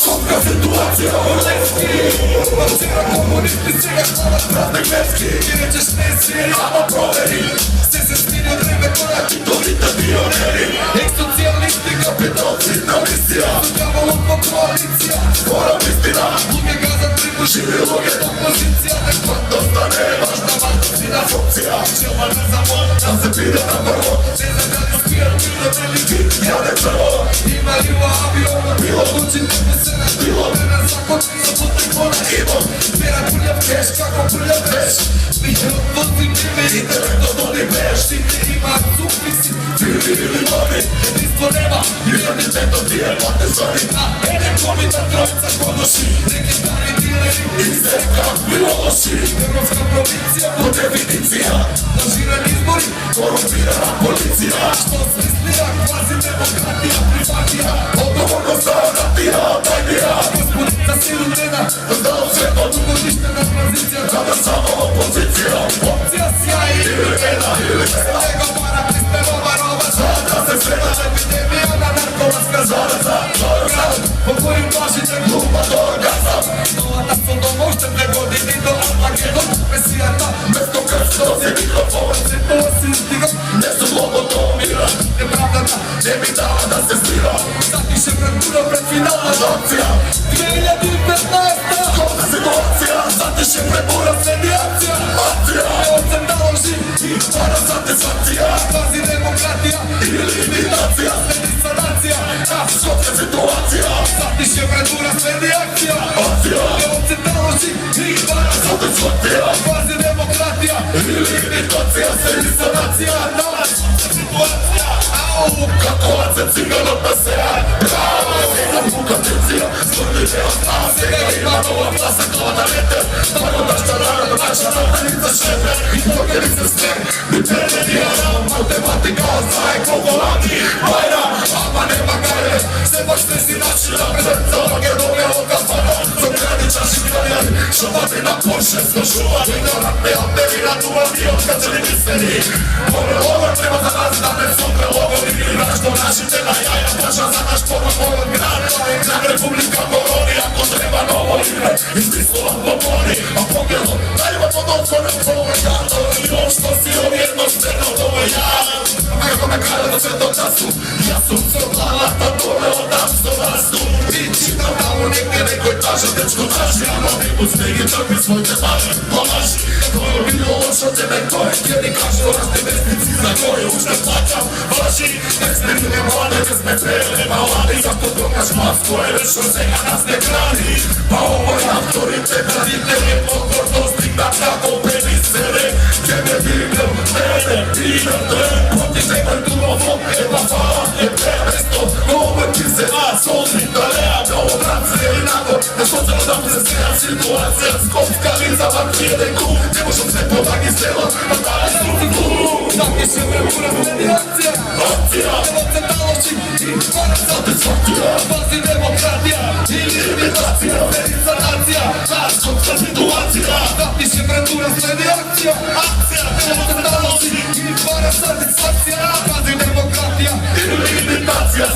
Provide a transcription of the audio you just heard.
Skądka sytuacja Orlewski Marcera komunisty Ciega szkoda prawne glecki Jedziesz mesji Ama proveri Chce se smijenio dreve koraki Dolite pioneri Ex-socijalisti Kapitalci na misija Zagavalo koalicija Spora istina Luge gazat tribu živi luge Opozicija Nekva dostane Važna važna funkcija Čelva ne zamon Da se pide na prvo Ne zagradi spijer Bilo veliki Ja ne prvo Imali u avionu Bilo učiti se na bilo vremena zakon za putem ona imam Vera prljav keš kako prljav veš Nije odvozi mime intelekto doli veš Ti ne ima supisi Fili ili mami Jedinstvo nema Identiteto ti je mate zanima Nekomi da trojica konoši Neki stari dileri Iste kakvi loši Evropska provincija po definicija Lažirani izbori Korumpirana policija Što smislija kvazi demokratija privatija Odgovorno zaonatija Tajnija Gospodica Siludena Znao sve od ugodištena tranzicija Kada samo opozicija Opcija sjaji Ili ena ili ena Nego para prispevova roba Sada se sveda epidemija na narkomanska zaraza Grad po kojim plašite glupa do orgazam Novata su do moštene godini do Armagedon Mesijata Mesto krsto se mikrofon Cipova si stigom Ne su lobotomira Nepravdana ne mi dala da se svira Zatiše pred puno pred finalna akcija 2015 Kona situacija Zatiše pred puno medijacija Akcija Neocem naloži I para satisfakcija Kvazi demokratija Ili imitacija Sledi sanacija Škotka situacija Zatiše pred puno medijacija Akcija Neocem naloži I para satisfakcija Kvazi demokratija Ili imitacija Sledi sanacija Situacija Kako lace ciganot na seja Bukatencija Smrljive od nas Svega ima nova plasa kao na veter Tako da šta narod naša Nadanica šefer I dogeri se sve Ni tebe ni jara Matematika Znaje kogo laki Bajra Ama nema gare Se baš ne si načina Predca Magedonija od kampana Zograni čaši kraljan Šovati na Porsche Skošuva Ignorantne Alterina Tu avion Kačeli misteri Ovo treba za nas Da ne sutra logovi Vrašto našite na jaja Plaža za naš pomak Ovo grad Grad Republika Moroni Ako treba novo ime Izmislila pomoni A pogledom Najva pod otvorom Ovo je jado I on što si on jednostavno Ovo je jado Kako me kada do sve do času Ja sam soplala Tome odam što rastu I čitam tamo negdje nekoj taže Dečko traži Anonimus Negi trpi svoj te mare Pomaži To je bilo lošo tebe koje Htjeli kažu Razne vestnici za koje Už ne plaćam Vaši Ne smirine mlade Bez me trele Malani Zato dokaž mas koje Već od svega nas ne krani Pa ovo je autoritet Raditelje Pokornosti Da tako previsere Gdje me vidio Mene Idete Protiv nekoj dumofon Eba fala Ebe Resto Ovo ti se Solni Da lea Kao brace Ili nagor Ne što ćemo da mu se sreja situacija Skopska liza Vam prijede ku Ne možem se podagi sela Na dali struku Taki se vremura medijacija Akcija Evo se naloži I para satisfakcija Kvazi demokratija Ili imitacija Verica nacija Skopska situacija Taki se vremura medijacija Akcija Evo se naloži I para satisfakcija Kvazi demokratija Ili imitacija